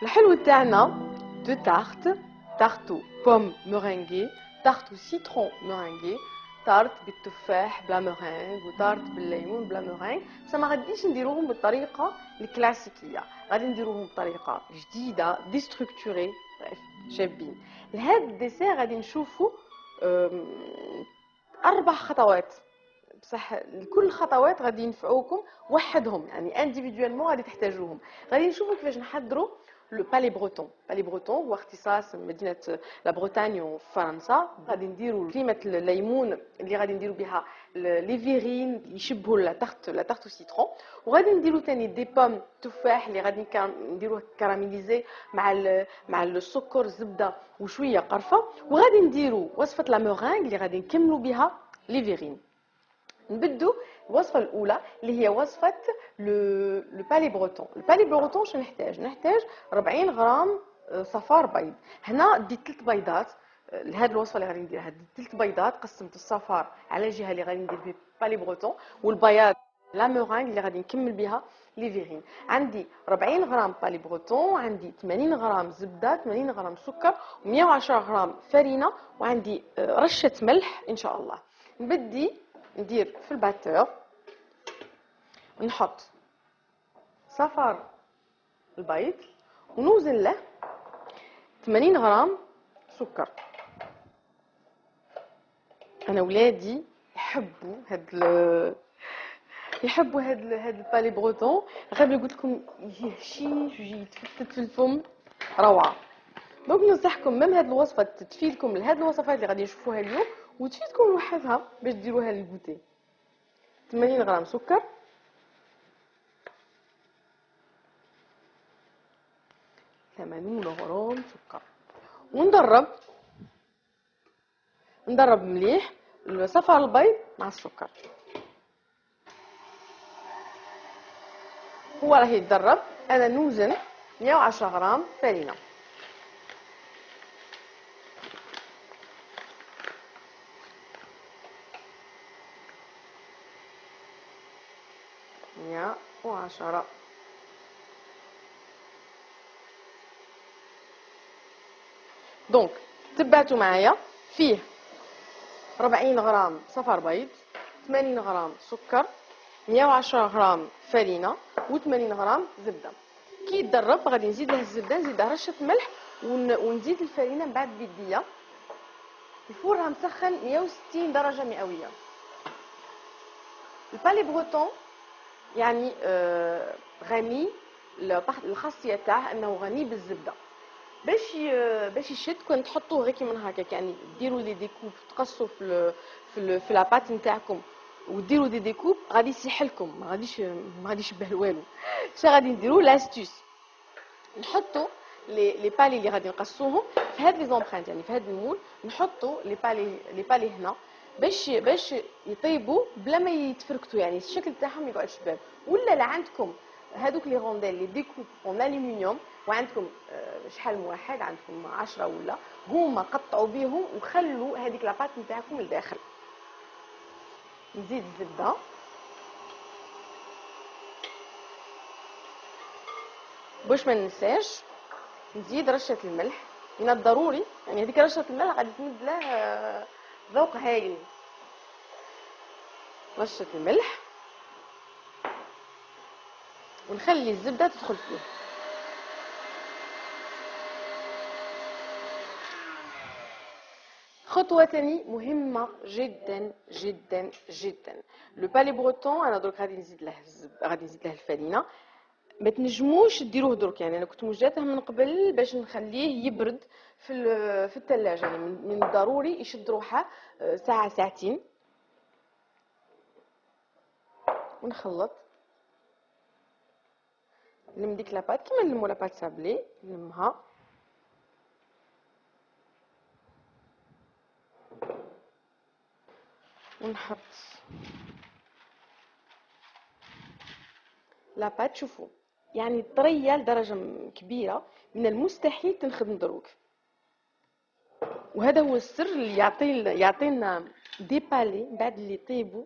الحلو تاعنا دو تارت، تارتو بوم مورينغي، تارتو سيترون مورينغي، تارت بالتفاح بلا مورينغ وتارت بالليمون بلا مورينغ. بس ما غاديش نديروهم بالطريقه الكلاسيكيه، غادي نديروهم بطريقه جديده ديستركتوري. بريف شابين لهذا الديسير غادي نشوفوا اربع خطوات. بصح كل الخطوات غادي ينفعوكم وحدهم، يعني انديفيدوالمون غادي تحتاجوهم. غادي نشوفوا كيفاش نحضروا لو بالي بروتون. بالي بروتون هو اختصاص مدينه لا بريطانيا وفرنسا. غادي نديروا كريمه الليمون اللي غادي نديروا بها لي فيرين يشبهوا لا تارت سيترون، وغادي نديروا ثاني دي بوم تفاح اللي غادي نديروه كراميليزي مع السكر الزبده وشويه قرفه، وغادي نديروا وصفه لا مورينغ اللي غادي نكملوا بها لي فيرين. نبدو الوصفه الاولى اللي هي وصفه لو بالي بروتون. البالي بروتون شنو نحتاج 40 غرام صفار بيض. هنا ديت 3 بيضات لهذه الوصفه اللي غادي نديرها. ديت 3 بيضات، قسمت الصفار على جهه اللي غادي ندير بها بالي بروتون، والبياض لا مورينغ اللي غادي نكمل بها لي فيرين. عندي 40 غرام بالي بروتون، عندي 80 غرام زبده، 80 غرام سكر، و110 غرام فرينه، وعندي رشه ملح ان شاء الله. نبدي ندير في الباتور، نحط صفار البيض ونوزن له 80 غرام سكر. انا ولادي يحبوا هاد البالي بروتون، غير قلت لكم يهشيش ويجي يتفتت في الفم روعه. دونك ننصحكم ميم هاد الوصفه تفيدكم لهاد الوصفات اللي غادي نشوفوها اليوم، وتفيدكم لوحدها باش ديروها للغوتي. 80 غرام سكر، 80 غرام سكر، وندرب مليح صفار البيض مع السكر. هو راه يتدرب. انا نوزن 110 غرام فرينه، مية وعشرة. دونك تبعتوا معايا فيه 40 غرام صفار بيض، 80 غرام سكر، 110 غرام فرينه، و80 غرام زبده. كي يتدرب غادي نزيد له الزبده، نزيد له رشه ملح، ونزيد الفرينه من بعد بيديه. الفور راه مسخن 160 درجه مئويه. البالي بروتون يعني غني، الخاصيه تاعه انه غني بالزبده. باش يشد كون تحطوه غير كيما هكاك، يعني ديروا لي ديكوب، تقصوا في لاباط نتاعكم وديروا دي ديكوب، غادي يسيح لكم، ما غاديش يبان والو. اش غادي نديروا لاستيس، نحطوا لي بالي اللي غادي نقصوهم في هاد لي زومبرانت، يعني في هاد المول نحطوا لي بالي هنا باش يطيبوا بلا ما يتفركتوا، يعني الشكل تاعهم ما يقعدش بان. ولا لا عندكم هادوك لي رونديل لي ديكوب اون الومنيوم، وعندكم شحال من واحد عندكم 10 ولا هما، قطعوا بيهم وخلوا هذيك لاباط نتاعكم لداخل. نزيد الزبده، باش ما ننساش نزيد رشه الملح من الضروري، يعني هذيك رشه الملح غادي تمد له ذوق هايل. رشه الملح، ونخلي الزبده تدخل فيه. خطوه ثاني مهمه جدا جدا جدا، لو بالي بروتون انا درك غادي نزيد له الفرينه. ما تنجموش ديروه درك، يعني انا كنت مجاته من قبل باش نخليه يبرد في الثلاجه، يعني من الضروري يشد روحه ساعه ساعتين. ونخلط، نلم ديك لاباط كيما نلمو لاباط سابلي، نلمها ونحط لاباط. شوفوا يعني طريه لدرجه كبيره، من المستحيل تنخدم دروك. وهذا هو السر اللي يعطينا دي بالي بعد اللي يطيبوا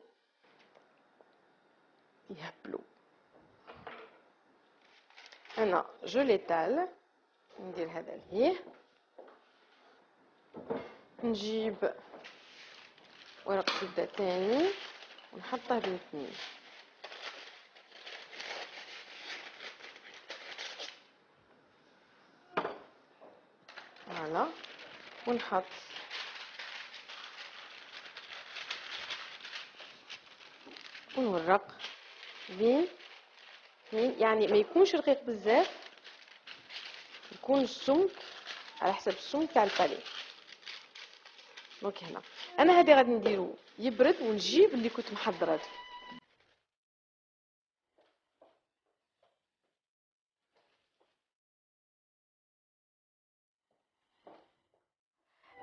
يهبلوا. انا جو ليتال ندير هذا لهيه. نجيب ورق زبده تاني ونحطه بين اثنين. فوالا، ونحط ونورق بين اثنين، يعني ما يكونش رقيق بزاف، يكون السمك على حسب السمك تاع البالي. دونك هنا انا هذه غادي نديرو يبرد ونجيب اللي كنت محضرته.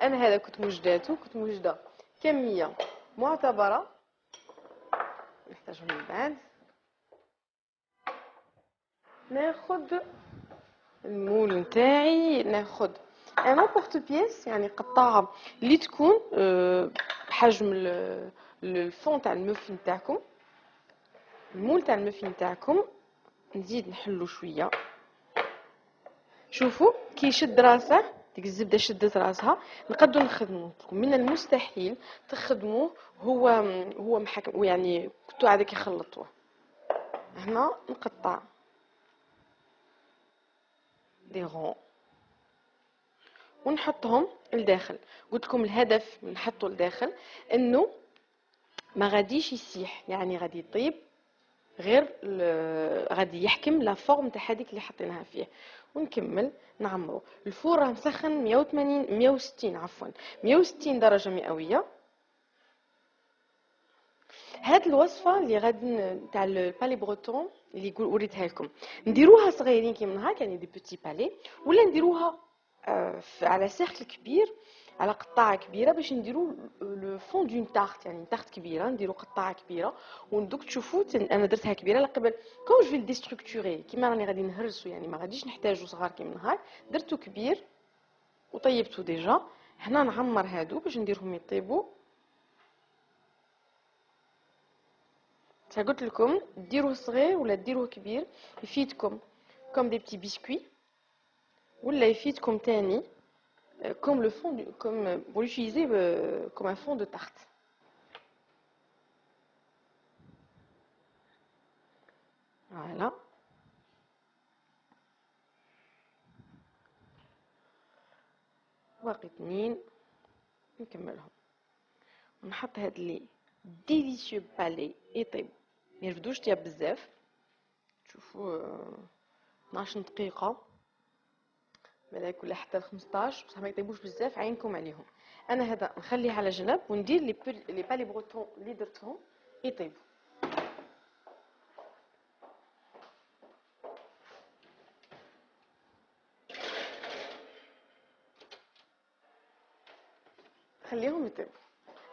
انا هذا كنت موجده كميه معتبره، نحتاجهم من بعد. ناخذ المول نتاعي، ناخذ انا بورت بيس يعني قطاعه اللي تكون بحجم الفون تاع الموفين تاعكم، المول تاع الموفين تاعكم. نزيد نحلو شويه. شوفوا كي يشد راسه، ديك الزبده شدت راسها، نقدروا نخدموه. من المستحيل تخدموه هو محكم، يعني كنتوا عادك يخلطوه. هنا نقطع دي غون ونحطهم لداخل. قلت لكم الهدف من نحطه لداخل انه ما غاديش يسيح، يعني غادي يطيب غير غادي يحكم لا فورم تاع هذيك اللي حطيناها فيه. ونكمل نعمرو. الفور راه مسخن 160 عفوا 160 درجه مئويه. هاد الوصفه اللي غادي تاع البالي بروتون اللي وريتها لكم، نديروها صغيرين كيما هكا، يعني دي بوتي بالي، ولا نديروها على سيركل كبير، على قطاعه كبيره، باش نديرو لو فون دون تارت، يعني تارت كبيره نديرو قطاعه كبيره. وندوك تشوفوا انا درتها كبيره لقبل كون جو في ديستركتوري كيما راني غادي نهرسو، يعني ما غاديش نحتاجو صغار كيما هاك، درتو كبير وطيبتو ديجا. هنا نعمر هادو باش نديرهم يطيبوا. قلت لكم ديروه صغير ولا ديروه كبير يفيدكم، كوم دي بتي بيسكوي، ولا يفيدكم تاني comme le fond comme vous l'utilisez comme un fond de tarte. Voilà. باقي اثنين نكملهم ونحط هاد لي ديليسيو بالي يطيب، ما يرفدوش طياب بزاف. شوفوا 12 دقيقه بالك ولا حتى 15، بصح ما يطيبوش بزاف، عينكم عليهم. انا هذا نخليه على جنب وندير لي بالي بروتون اللي درتهم يطيبوا. خليهم يطيبوا.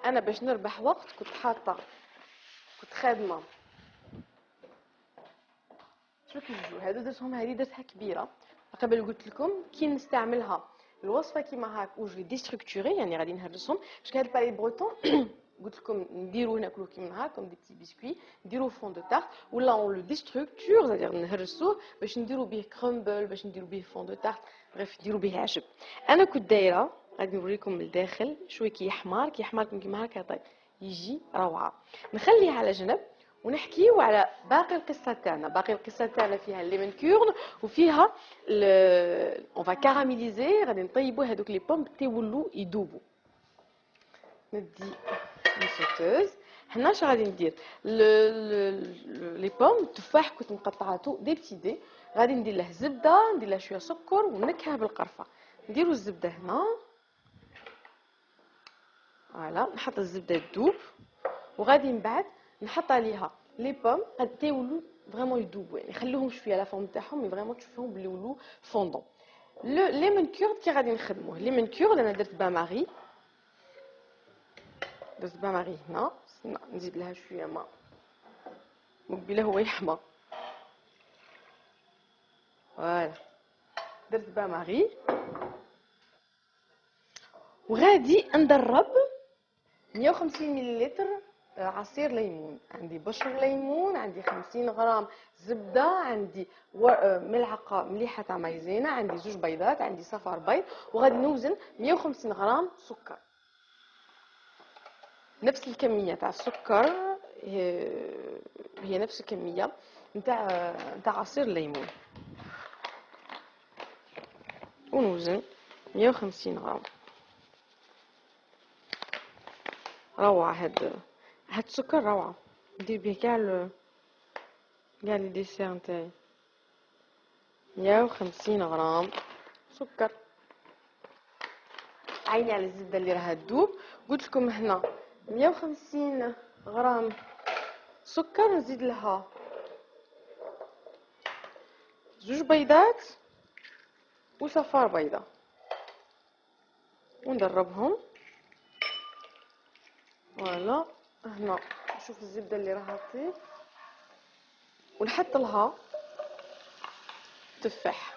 انا باش نربح وقت كنت خادمه شوفوا الجو هادو درتهم، هذه درتها كبيره قبل. قلت لكم كي نستعملها الوصفه كيما هاك وجو ديستركتوري، يعني غادي نهرسهم باش هاد البالي بروتون قلت لكم نديروه ناكلوه كيما هاك كوم دي بتي بيسكوي، نديروه فون دو تارت، ولا اون لو ديستركتور زادير نهرسوه باش نديرو به كرومبل، باش نديرو به فون دو تارت، بريف نديرو به عشب. انا كنت دايره غادي نوريكم من الداخل شويه كي يحمر كيما هاك يطيب، يجي روعه. نخليه على جنب ونحكيو على باقي القصه تاعنا. باقي القصه تاعنا فيها لي مانكورن وفيها اون فا كاراميليزي، غادي نطيبو هذوك لي بوم تيولو يذوبوا. ندي سوتوز. هنا اش غادي ندير لي بوم التفاح كنت مقطعاتو دي بتي دي، غادي ندير له زبده، ندير له شويه سكر ونكهه بالقرفه. نديرو الزبده هنا، فوالا نحط الزبده تذوب، وغادي من بعد نحط عليها لي بوم غادي تيولو فريمون يذوبوا، يعني خلوهم شويه لا فورم تاعهم مي فريمون تشوفوهم بلي يولو فوندون. لي مانكورد كي غادي نخدموه، لي مانكورد انا درت با ماري، درت با ماري هنا، نزيد لها شويه ما مقبله هو يحمى. فوالا درت با ماري وغادي ندرب 150 ملل عصير ليمون، عندي بشر ليمون، عندي 50 غرام زبده، عندي ملعقه مليحه تاع مايزينا، عندي زوج بيضات، عندي صفار بيض، وغادي نوزن 150 غرام سكر. نفس الكميه تاع السكر هي نفس الكميه نتاع عصير الليمون، ونوزن 150 غرام. روعه هاد السكر روعه، ندير به كاع لي ديسير نتاعي. 150 غرام سكر. عيني على الزبده اللي راها تذوب. قلت لكم هنا 150 غرام سكر، نزيد لها زوج بيضات وصفار بيضه، وندربهم. فوالا هنا نشوف الزبده اللي راها تطيب، ونحط لها تفاح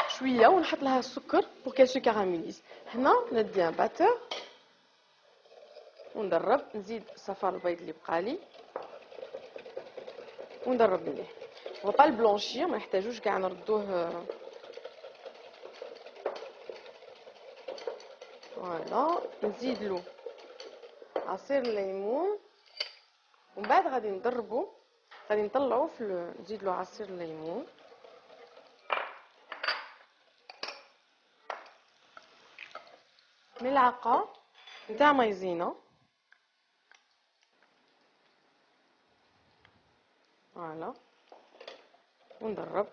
شويه، ونحط لها السكر بور كال سو كاراميليز. هنا ندي ان باتور وندرب، نزيد صفار البيض اللي بقالي وندرب مليح. on va pas le blanchir، ما نحتاجوش كاع نردوه. فوالا نزيد له عصير الليمون، ومن بعد غادي ندربو، غادي نطلعو نزيد له عصير الليمون، ملعقه نتاع مايزينا. فوالا وندرب.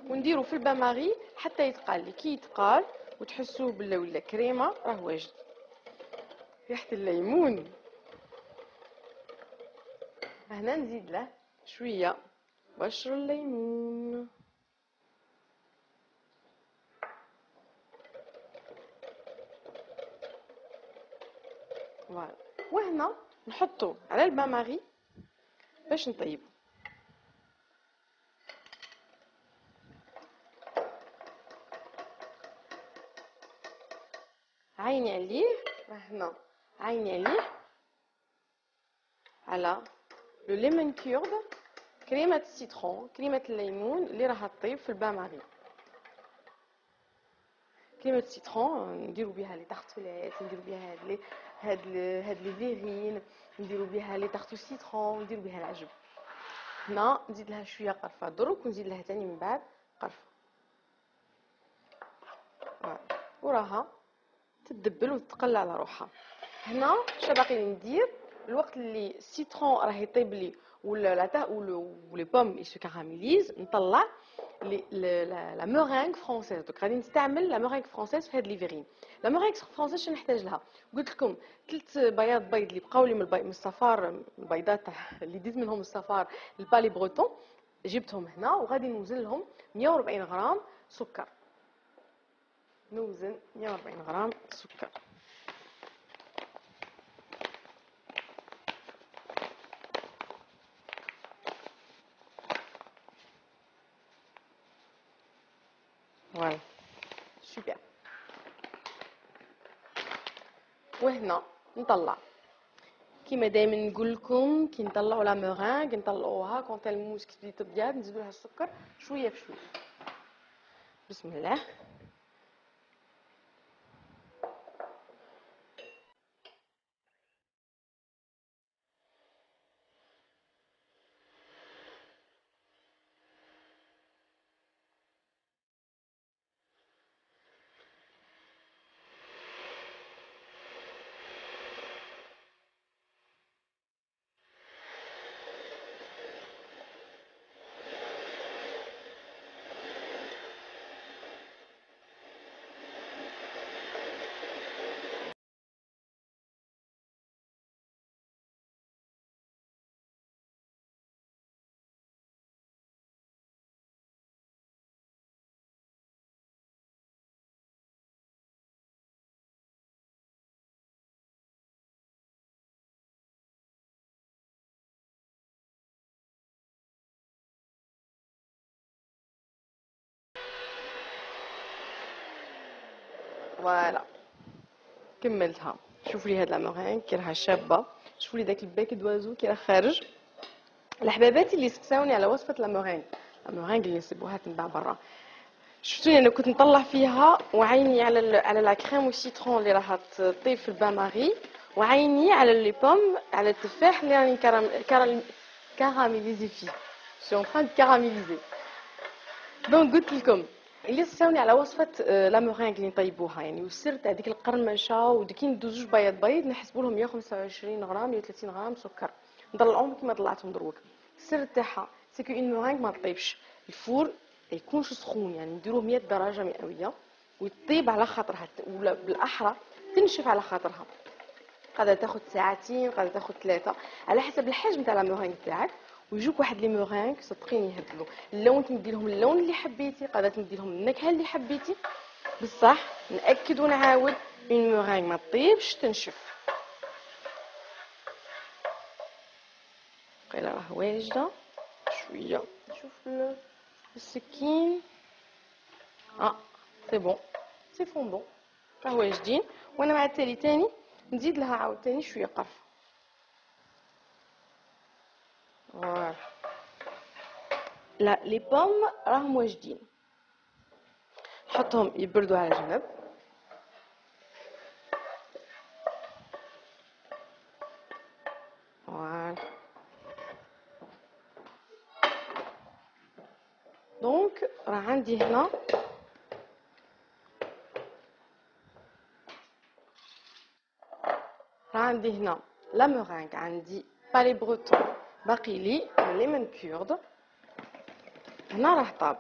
ونديرو في الباماري حتى يتقال. كي يتقال وتحسوه بلا ولا كريمه راه واجد. ريحه الليمون. هنا نزيد له شويه بشر الليمون. فوالا وهنا نحطو على الباماري باش نطيبو. عيني عليه، هنا عيني عليه على لو ليمون كيورد، كريمه السيترون، كريمه الليمون اللي راها تطيب في الباماري. كريمه السيترون نديرو بها لي طارطوليت، نديرو بها هاد لي فيرين، نديرو بها لي طارطو سيترون، نديرو بها العجب. هنا نزيد لها شويه قرفه درك، ونزيد لها تاني من بعد قرفه. وراها تدبل وتتقلى على روحها. هنا شنو باقي ندير؟ الوقت اللي السيترون راه يطيب لي ولي بوم يسو كاراميليز، نطلع لا مورينغ فرونسيز. دوك غادي نستعمل لا مورينغ فرونسيز في هاد لي فيرين. لا مورينغ فرونسيز شنو نحتاج لها؟ قلت لكم 3 بياض بيض اللي بقاو لي من الصفار، البيضات اللي ديت منهم الصفار البالي بروتون، جبتهم هنا وغادي نوزن لهم 140 غرام سكر. نوزن 140 غرام سكر. فوالا سوبر. وهنا نطلع كيما دائما نقول لكم، كي نطلعوا لا مورينغ نطلعوها كونت الموس كي تبدا تبيض، نزيدوا لها السكر شويه بشويه. بسم الله. فوالا كملتها. شوفوا لي هاد لامورين كي راها شابه، شوفوا لي داك الباك دوازو كي راه خارج. الحبابات اللي سقساوني على وصفه لامورين اللي يسيبوها تنباع برا، شفتوني انا كنت نطلع فيها وعيني على لا كريم والسيترون اللي راح تطيب في البان ماري، وعيني على لي بوم، على التفاح اللي راني كاراميليزي فيه. سي اون تران دو كاراميليزي. دونك قلت لكم اللي ساوني على وصفه لامورينغ اللي نطيبوها يعني، والسر تاع ديك القرمشه وديكين ندوز جوج بيض نحسبوا لهم 125 غرام 130 غرام سكر، نطلعوهم كيما طلعتهم دروك. السر تاعها سكو اون مورينغ ما طيبش، الفور ما يكونش سخون، يعني نديروه 100 درجه مئويه ويطيب على خاطرها، ولا بالاحرى تنشف على خاطرها. قادره تاخذ ساعتين، قادره تاخذ 3 على حسب الحجم تاع لامورينغ تاعك. ويجوك واحد لي مورينغ صدقيني يهبلوا اللون، تمدي لهم اللون اللي حبيتي، قادره تمدي لهم النكهه اللي حبيتي. بصح ناكد ونعاود اون مورينغ ما طيبش تنشف. قيلا راه واجده شويه، نشوف السكين. سي بون، سي فوندون، راه واجدين. وانا مع التالي تاني نزيد لها عاود تاني شويه قرفه. فوالا لا لي بوم راهم واجدين، نحطهم يبردوا على جنب. فوالا دونك راه عندي هنا لا مورينغ، عندي بالي بروتون، باقي لي ليمون كورد. هنا راه طاب.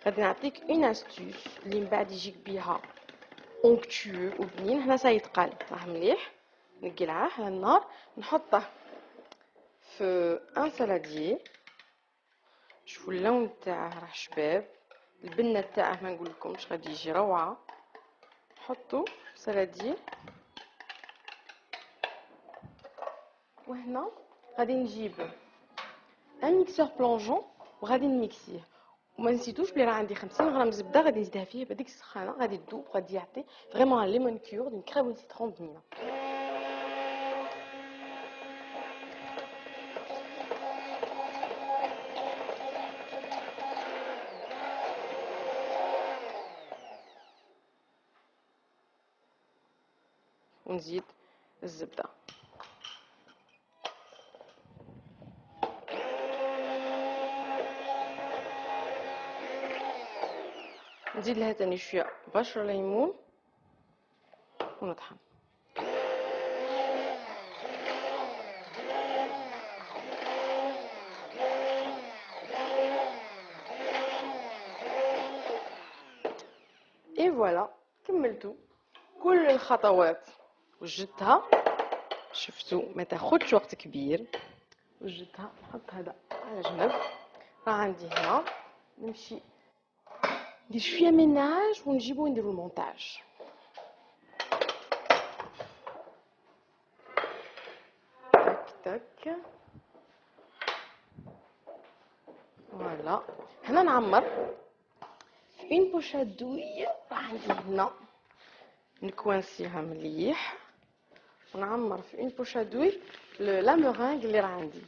غادي نعطيك اون استوس اللي من بعد يجيك بها اونكتيو وبنين. هنا سا يتقال راه مليح، نقلعه على النار نحطه في ان سالاديي. شوفوا اللون تاعه راه شباب، البنه تاعه ما نقول لكمش غادي يجي روعه. نحطو في سالاديي. وهنا غادي نجيب ان ميكسور بلونجون وغادي نميكسيه. وما نسيتوش بلي راه عندي 50 غرام زبده غادي نزيدها فيه بهذيك السخانه، غادي تذوب، غادي يعطي فريمون ليمون كور دون كريم سيترون بنينه. ونزيد الزبده. نزيد لها تاني شويه بشر ليمون ونطحن. اي فوالا كملتو كل الخطوات وجدتها. شفتوا ما تاخذش وقت كبير. وجدتها نحط هذا على جنب. راه عندي هنا نمشي ندير شويه ميناج ونجيبو نديرو المونتاج. تك تك فوالا. هنا نعمر في اون بوشات دوي. راه عندي هنا نكوانسيها مليح ونعمر في اون بوشات دوي لا مورينغ اللي راه عندي.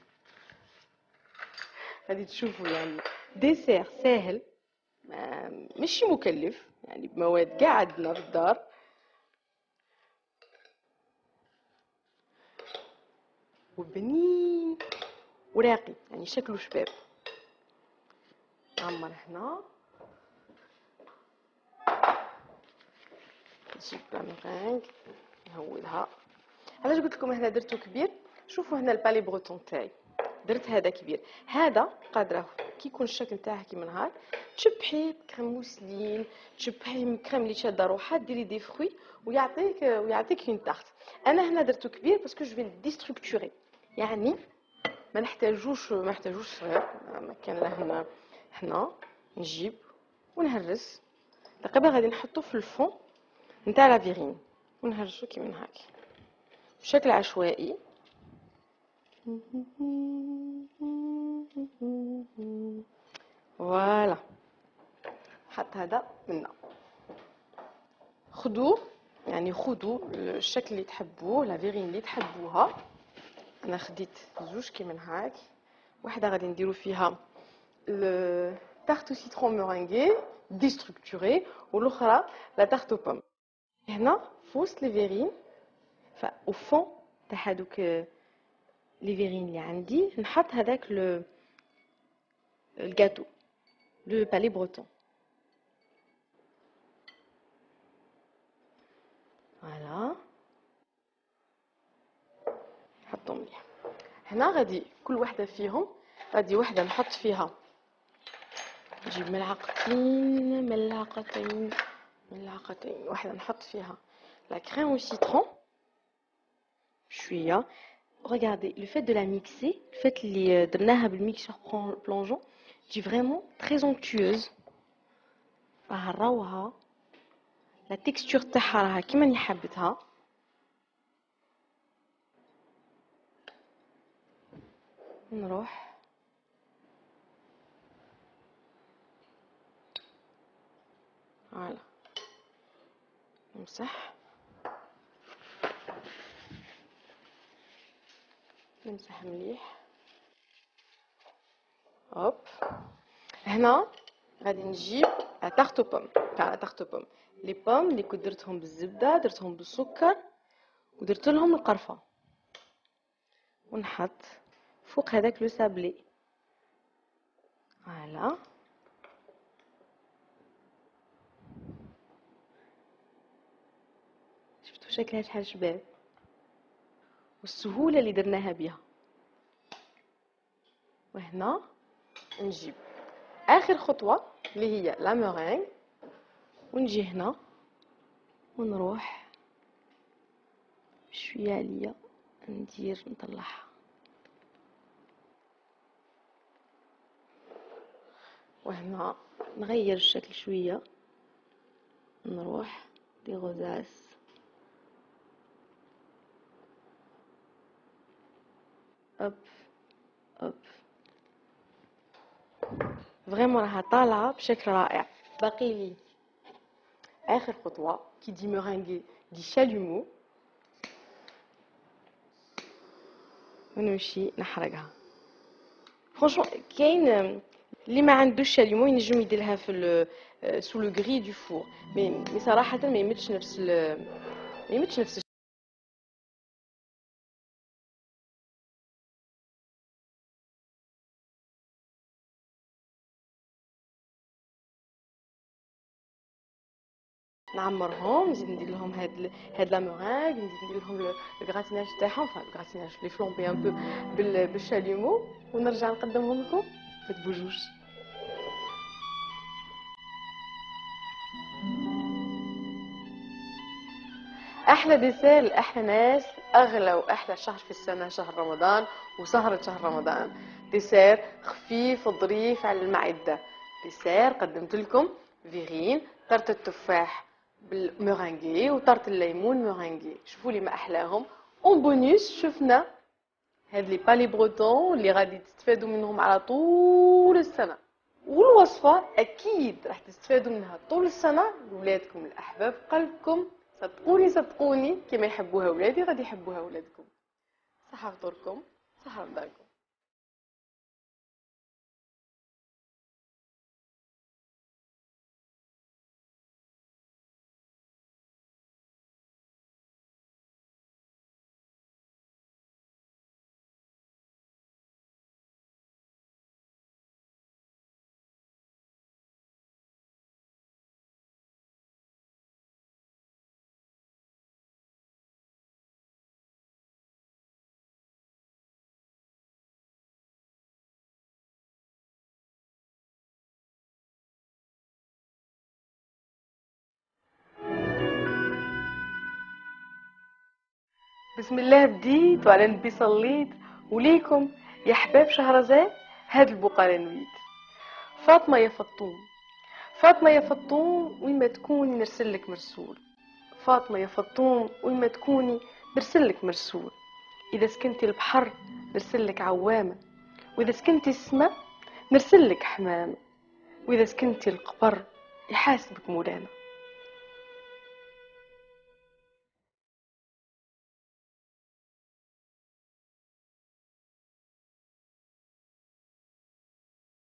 غادي تشوفوا يعني ديسير ساهل، ماشي مكلف، يعني بمواد كاع عندنا في الدار. وبنين وراقي يعني شكله شباب. نعمر هنا نجيب لامورينغ نهودها. علاش قلت لكم هنا درتو كبير؟ شوفوا هنا البالي بروتون تاعي درت هذا كبير. هذا قادره كي يكون الشكل تاعها كيما نهار تشبحيه بكريم موسلين، تشبحيه بكريم اللي شاده روحها، ديري دي فروي ويعطيك اون تارت. انا هنا درتو كبير باسكو جو في ديستركتوري، يعني ما نحتاجوش صغير. ما كان له هنا نجيب ونهرس دابا غادي نحطو في الفون نتاع لا فيرين ونهرسو كيما هاك بشكل عشوائي. فوالا حط هذا منا. خذوا يعني خذوا الشكل اللي تحبوه، لا فيرين اللي تحبوها. انا خديت زوج كيما هاك، واحده غادي نديرو فيها تارت او سيترون مورانغي ديستركتوري، والاخرى لا تارت او بوم. هنا في وسط لي فيرين او فون تاع هذوك لي فيرين اللي عندي نحط هذاك الجاتو لو بالي بروتون. فوالا حطهم مليح. هنا غادي كل وحده فيهم غادي وحده نحط فيها، نجيب ملعقتين واحده نحط فيها لا كريم او سيترون شويه. Regardez, le fait de la mixer, le fait اللي درناها بالميكسور بلونجون تجي فريمون تري اونكتويوز. راها راوها لا تيكستور تاعها راها كيما اللي حبتها. نروح فوالا نمسح مليح. هوب هنا غادي نجيب تارت بوم تاع تارت بوم. لي بوم اللي كنت درتهم بالزبده درتهم بالسكر ودرت لهم القرفه، ونحط فوق هذاك لو سابلي. فوالا شفتوا شكلها شحال شباب والسهوله اللي درناها بها. وهنا نجيب اخر خطوه اللي هي لا مورينغ، ونجي هنا ونروح شويه عليا نطلعها. وهنا نغير الشكل شويه، نروح دي غزاز اب اب. فريمون راها طالعه بشكل رائع. باقي لي اخر خطوه كي دي مورينغي دي شاليمو، ونمشي نحرقها. فرانشون كاين اللي ما عندوش شاليمو ينجم يديرها في سو لو غري دو فور، مي صراحه ما يمدش نفس نعمرهم، نزيد ندير لهم هاد لا مورينغ، نزيد ندير لهم الغراتيناج تاعهم، الغراتيناج لي فلومبي ان بو بالشاليمو، ونرجع نقدمهم لكم. ما تبوجوش. احلى ديسير احلى ناس، اغلى واحلى شهر في السنه شهر رمضان وسهره شهر رمضان. ديسير خفيف ظريف على المعده. ديسير قدمت لكم فيغين طرت التفاح بالمورانغي وطرت الليمون مورانغي. شوفوا لي ما احلاهم. اون بونيس شفنا هاد لي بالي بروتون اللي غادي تستفادوا منهم على طول السنه، والوصفه اكيد راح تستفادوا منها طول السنه لولادكم الاحباب قلبكم. صدقوني كما يحبوها ولادي غادي يحبوها ولادكم. صحة فطوركم، صحة رمضانكم. بسم الله بديت وعلى النبي صليت، وليكم يا حباب شهرزاد هاد البقرة نويت. فاطمة يا فطوم، فاطمة يا فطوم، وين ما تكوني نرسلك مرسول. فاطمة يا فطوم، وين ما تكوني نرسلك مرسول. إذا سكنتي البحر نرسلك عوامة، وإذا سكنتي السماء نرسلك حمامة، وإذا سكنتي القبر يحاسبك مولانا.